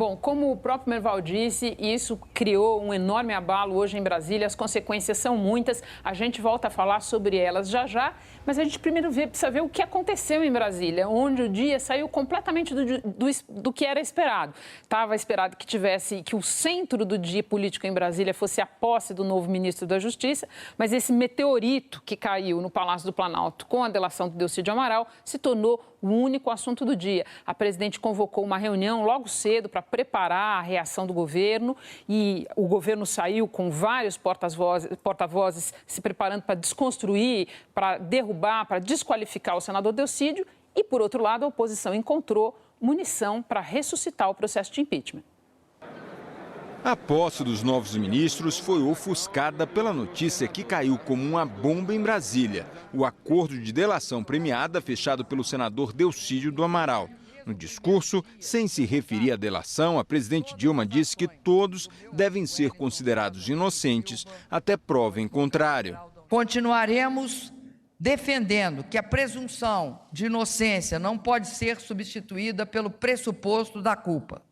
Bom, como o próprio Merval disse, isso criou um enorme abalo hoje em Brasília. As consequências são muitas. A gente volta a falar sobre elas já já, mas a gente primeiro precisa ver o que aconteceu em Brasília, onde o dia saiu completamente do que era esperado. Estava esperado que o centro do dia político em Brasília fosse a posse do novo ministro da Justiça, mas esse meteorito que caiu no Palácio do Planalto com a delação do Delcídio Amaral se tornou o único assunto do dia. A presidente convocou uma reunião logo cedo para preparar a reação do governo e o governo saiu com vários porta-vozes se preparando para desconstruir, para derrubar, para desqualificar o senador Delcídio e, por outro lado, a oposição encontrou munição para ressuscitar o processo de impeachment. A posse dos novos ministros foi ofuscada pela notícia que caiu como uma bomba em Brasília: o acordo de delação premiada fechado pelo senador Delcídio do Amaral. No discurso, sem se referir à delação, a presidente Dilma disse que todos devem ser considerados inocentes até prova em contrário. Continuaremos defendendo que a presunção de inocência não pode ser substituída pelo pressuposto da culpa,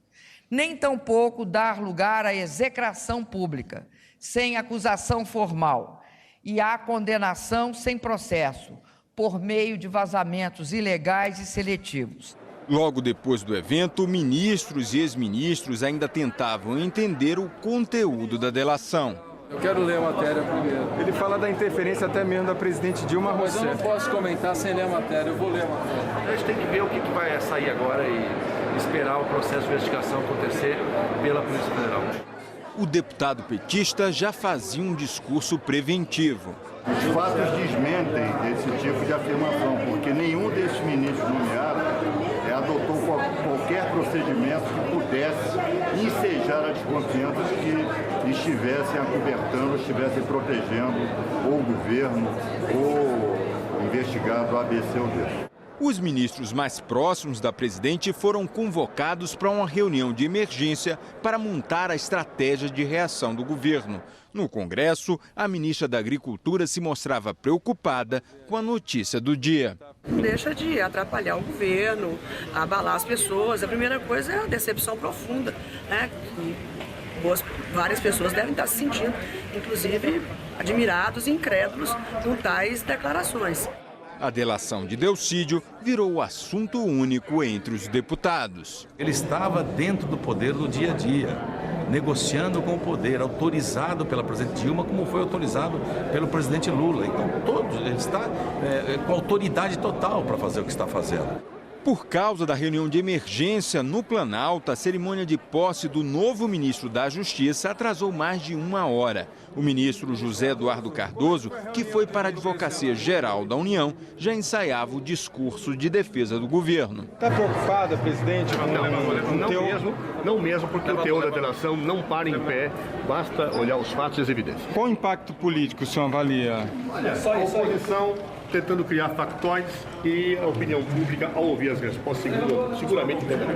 nem tampouco dar lugar à execração pública, sem acusação formal, e à condenação sem processo, por meio de vazamentos ilegais e seletivos. Logo depois do evento, ministros e ex-ministros ainda tentavam entender o conteúdo da delação. Eu quero ler a matéria primeiro. Ele fala da interferência até mesmo da presidente Dilma Rousseff. Mas eu não posso comentar sem ler a matéria, eu vou ler a matéria. A gente tem que ver o que vai sair agora e esperar o processo de investigação acontecer pela Polícia Federal. O deputado petista já fazia um discurso preventivo. Os fatos desmentem esse tipo de afirmação, porque nenhum desses ministros nomeados adotou qualquer procedimento que pudesse ensejar a desconfiança de que estivessem acobertando, estivessem protegendo ou o governo ou o investigado ABC ou D. Os ministros mais próximos da presidente foram convocados para uma reunião de emergência para montar a estratégia de reação do governo. No Congresso, a ministra da Agricultura se mostrava preocupada com a notícia do dia. Não deixa de atrapalhar o governo, abalar as pessoas. A primeira coisa é a decepção profunda, né? Várias pessoas devem estar se sentindo, inclusive admirados e incrédulos com tais declarações. A delação de Delcídio virou o assunto único entre os deputados. Ele estava dentro do poder do dia a dia, negociando com o poder, autorizado pela presidente Dilma, como foi autorizado pelo presidente Lula. Então, ele está com autoridade total para fazer o que está fazendo. Por causa da reunião de emergência no Planalto, a cerimônia de posse do novo ministro da Justiça atrasou mais de 1 hora. O ministro José Eduardo Cardoso, que foi para a Advocacia Geral da União, já ensaiava o discurso de defesa do governo. Está preocupada, presidente? Não mesmo, porque o teor da delação não para em pé, basta olhar os fatos e as evidências. Qual o impacto político o senhor avalia? Olha, a oposição tentando criar factóides e a opinião pública, ao ouvir as respostas, seguramente entenderá.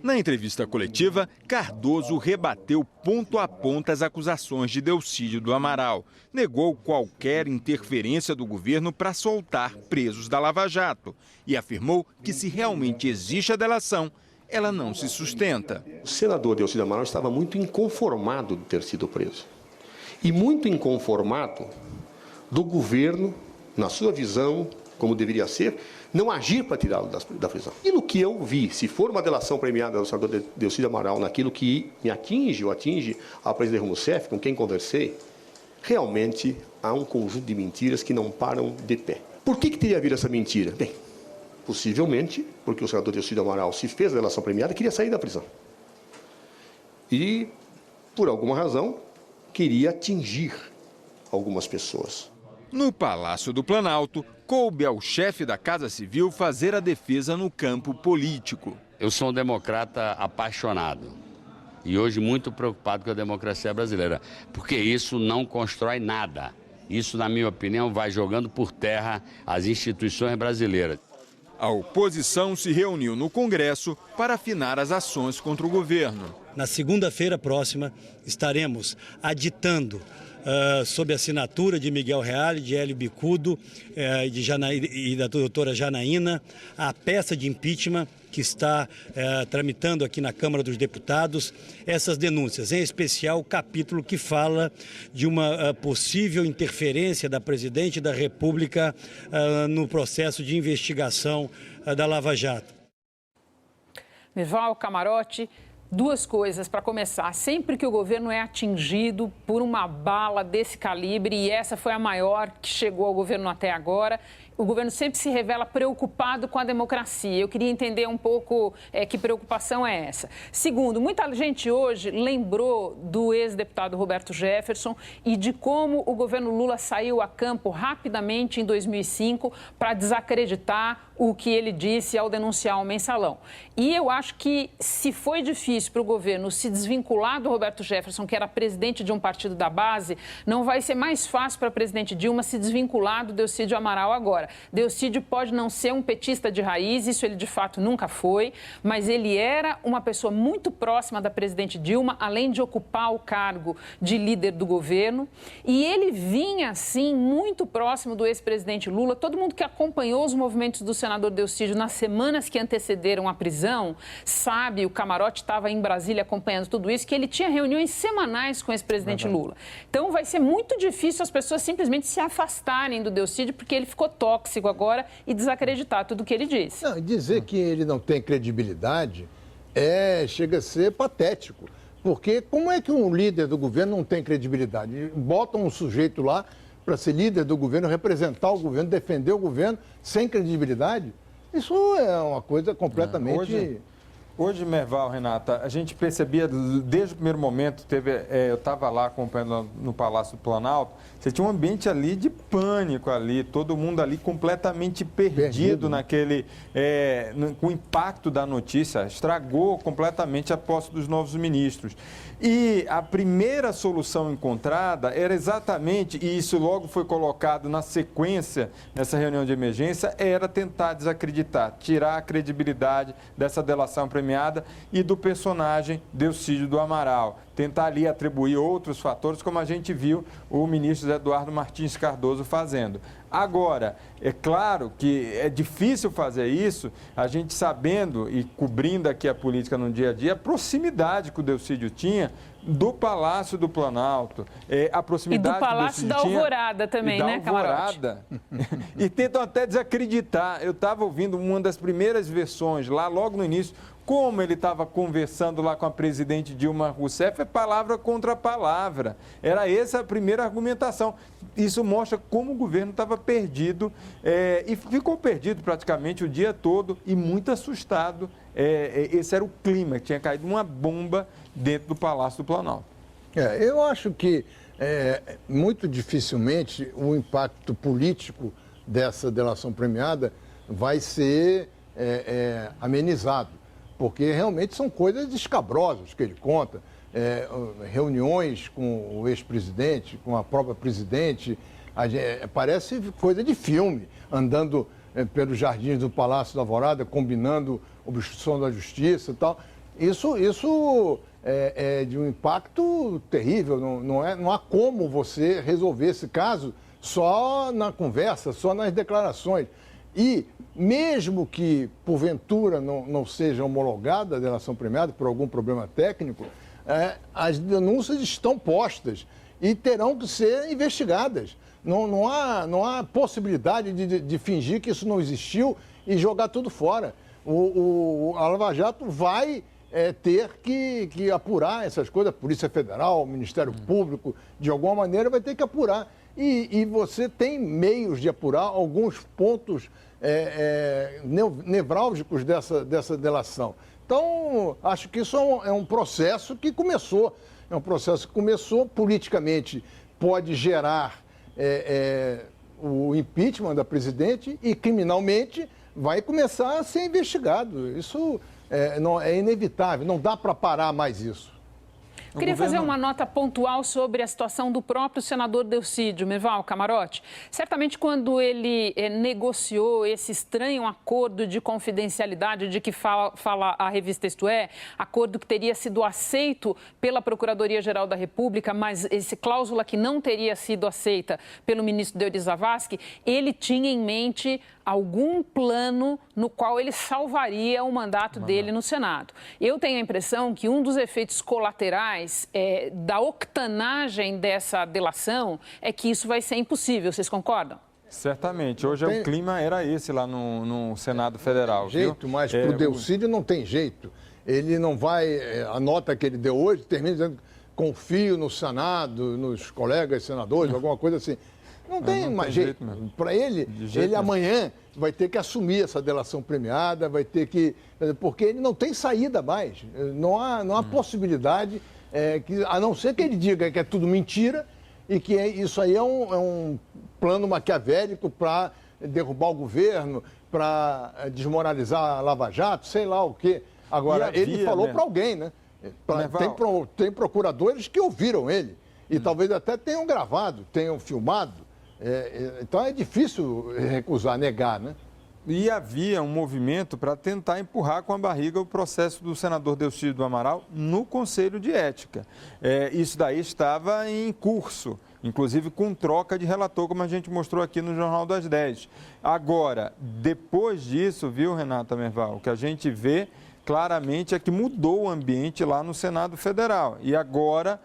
Na entrevista coletiva, Cardoso rebateu ponto a ponto as acusações de Delcídio do Amaral. Negou qualquer interferência do governo para soltar presos da Lava Jato e afirmou que, se realmente existe a delação, ela não se sustenta. O senador Delcídio Amaral estava muito inconformado de ter sido preso e muito inconformado do governo, na sua visão, como deveria ser, não agir para tirá-lo da prisão. Aquilo que eu vi, se for uma delação premiada do senador Delcídio Amaral, naquilo que me atinge ou atinge a presidente Rousseff, com quem conversei, realmente há um conjunto de mentiras que não param de pé. Por que teria havido essa mentira? Bem, possivelmente porque o senador Delcídio Amaral, se fez a delação premiada, queria sair da prisão. E, por alguma razão, queria atingir algumas pessoas. No Palácio do Planalto, coube ao chefe da Casa Civil fazer a defesa no campo político. Eu sou um democrata apaixonado e hoje muito preocupado com a democracia brasileira, porque isso não constrói nada. Isso, na minha opinião, vai jogando por terra as instituições brasileiras. A oposição se reuniu no Congresso para afinar as ações contra o governo. Na segunda-feira próxima, estaremos aditando, sob a assinatura de Miguel Reale, de Hélio Bicudo e da doutora Janaína, a peça de impeachment que está tramitando aqui na Câmara dos Deputados essas denúncias, em especial o capítulo que fala de uma possível interferência da Presidente da República no processo de investigação da Lava Jato. Merval, Camarote, duas coisas para começar. Sempre que o governo é atingido por uma bala desse calibre, e essa foi a maior que chegou ao governo até agora, o governo sempre se revela preocupado com a democracia. Eu queria entender um pouco que preocupação é essa. Segundo, muita gente hoje lembrou do ex-deputado Roberto Jefferson e de como o governo Lula saiu a campo rapidamente em 2005 para desacreditar o que ele disse ao denunciar o mensalão. E eu acho que se foi difícil para o governo se desvincular do Roberto Jefferson, que era presidente de um partido da base, não vai ser mais fácil para a presidente Dilma se desvincular do Delcídio Amaral agora. Delcídio pode não ser um petista de raiz, isso ele de fato nunca foi, mas ele era uma pessoa muito próxima da presidente Dilma, além de ocupar o cargo de líder do governo. E ele vinha, sim, muito próximo do ex-presidente Lula. Todo mundo que acompanhou os movimentos do senador Delcídio nas semanas que antecederam a prisão sabe, o Camarote estava em Brasília acompanhando tudo isso, que ele tinha reuniões semanais com o ex-presidente Lula. Então vai ser muito difícil as pessoas simplesmente se afastarem do Delcídio, porque ele ficou tóxico agora e desacreditar tudo o que ele disse. Não, dizer que ele não tem credibilidade chega a ser patético. Porque como é que um líder do governo não tem credibilidade? Botam um sujeito lá para ser líder do governo, representar o governo, defender o governo sem credibilidade? Isso é uma coisa completamente... Hoje, Merval, Renata, a gente percebia, desde o primeiro momento, eu estava lá acompanhando no Palácio do Planalto, você tinha um ambiente ali de pânico ali, todo mundo ali completamente perdido naquele, com o impacto da notícia, estragou completamente a posse dos novos ministros. E a primeira solução encontrada era exatamente, e isso logo foi colocado na sequência nessa reunião de emergência, era tentar desacreditar, tirar a credibilidade dessa delação premiada e do personagem Delcídio do Amaral. Tentar ali atribuir outros fatores, como a gente viu o ministro Eduardo Martins Cardoso fazendo. Agora, é claro que é difícil fazer isso, a gente sabendo e cobrindo aqui a política no dia a dia, a proximidade que o Delcídio tinha do Palácio do Planalto, a proximidade e do Palácio da Alvorada também, né, Camarote? E tentam até desacreditar. Eu estava ouvindo uma das primeiras versões lá, logo no início, como ele estava conversando lá com a presidente Dilma Rousseff, é palavra contra palavra. Era essa a primeira argumentação. Isso mostra como o governo estava perdido e ficou perdido praticamente o dia todo e muito assustado. Esse era o clima, tinha caído uma bomba dentro do Palácio do Planalto. Eu acho que muito dificilmente o impacto político dessa delação premiada vai ser amenizado. Porque realmente são coisas escabrosas que ele conta. Reuniões com o ex-presidente, com a própria presidente, parece coisa de filme, andando pelos jardins do Palácio da Alvorada, combinando obstrução da justiça e tal. Isso é de um impacto terrível, não há como você resolver esse caso só na conversa, só nas declarações. E mesmo que, porventura, não seja homologada a delação premiada por algum problema técnico, as denúncias estão postas e terão que ser investigadas. Não há possibilidade de fingir que isso não existiu e jogar tudo fora. A Lava Jato vai ter que apurar essas coisas, a Polícia Federal, o Ministério Público, de alguma maneira vai ter que apurar. E você tem meios de apurar alguns pontos nevrálgicos dessa delação. Então, acho que isso é um processo que começou. É um processo que começou politicamente, pode gerar o impeachment da presidente e criminalmente vai começar a ser investigado. Isso é inevitável, não dá para parar mais isso. Queria fazer uma nota pontual sobre a situação do próprio senador Delcídio, Merval, Camarote. Certamente, quando ele negociou esse estranho acordo de confidencialidade de que fala a revista Isto É, acordo que teria sido aceito pela Procuradoria-Geral da República, mas essa cláusula que não teria sido aceita pelo ministro Deodir Zavascki, ele tinha em mente algum plano no qual ele salvaria o mandato dele no Senado. Eu tenho a impressão que um dos efeitos colaterais da octanagem dessa delação é que isso vai ser impossível. Vocês concordam? Certamente. Hoje o clima era esse lá no Senado Federal. Jeito, viu? Mas para o Delcídio não tem jeito. Ele não vai... A nota que ele deu hoje termina dizendo confio no Senado, nos colegas senadores, alguma coisa assim. Não tem mais jeito. Para ele, amanhã vai ter que assumir essa delação premiada, vai ter que... Porque ele não tem saída mais. Não há possibilidade, a não ser que ele diga que é tudo mentira e que isso aí é um plano maquiavélico para derrubar o governo, para desmoralizar a Lava Jato, sei lá o quê. Agora, ele falou para alguém, né? Tem procuradores que ouviram ele e talvez até tenham gravado, tenham filmado. Então é difícil recusar, negar, né? E havia um movimento para tentar empurrar com a barriga o processo do senador Delcídio do Amaral no Conselho de Ética. Isso daí estava em curso, inclusive com troca de relator, como a gente mostrou aqui no Jornal das 10. Agora, depois disso, viu, Renata Merval, o que a gente vê claramente é que mudou o ambiente lá no Senado Federal. E agora,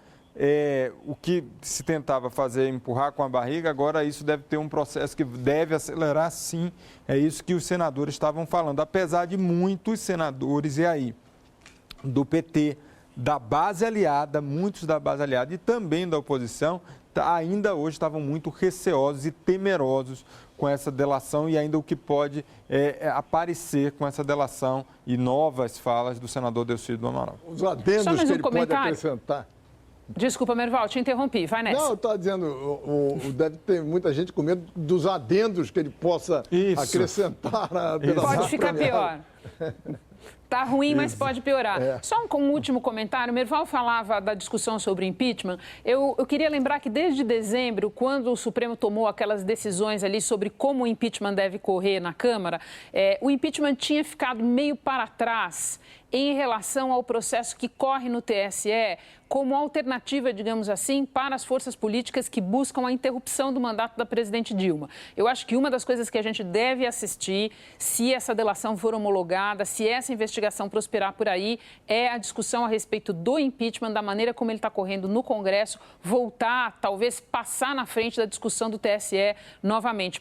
o que se tentava fazer, empurrar com a barriga, agora isso deve ter um processo que deve acelerar, sim. É isso que os senadores estavam falando. Apesar de muitos senadores, e aí, do PT, da base aliada, muitos da base aliada e também da oposição, ainda hoje estavam muito receosos e temerosos com essa delação e ainda o que pode aparecer com essa delação e novas falas do senador Delcídio do Amaral. Os adendos que ele pode acrescentar. Desculpa, Merval, te interrompi. Vai nessa. Não, eu estou dizendo, deve ter muita gente com medo dos adendos que ele possa acrescentar à delação. Pode ficar pior. Tá ruim, mas pode piorar. Só um último comentário. O Merval falava da discussão sobre impeachment. Eu queria lembrar que desde dezembro, quando o Supremo tomou aquelas decisões ali sobre como o impeachment deve correr na Câmara, o impeachment tinha ficado meio para trás em relação ao processo que corre no TSE como alternativa, digamos assim, para as forças políticas que buscam a interrupção do mandato da presidente Dilma. Eu acho que uma das coisas que a gente deve assistir, se essa delação for homologada, se essa investigação prosperar por aí, é a discussão a respeito do impeachment, da maneira como ele está correndo no Congresso, voltar, talvez passar na frente da discussão do TSE novamente.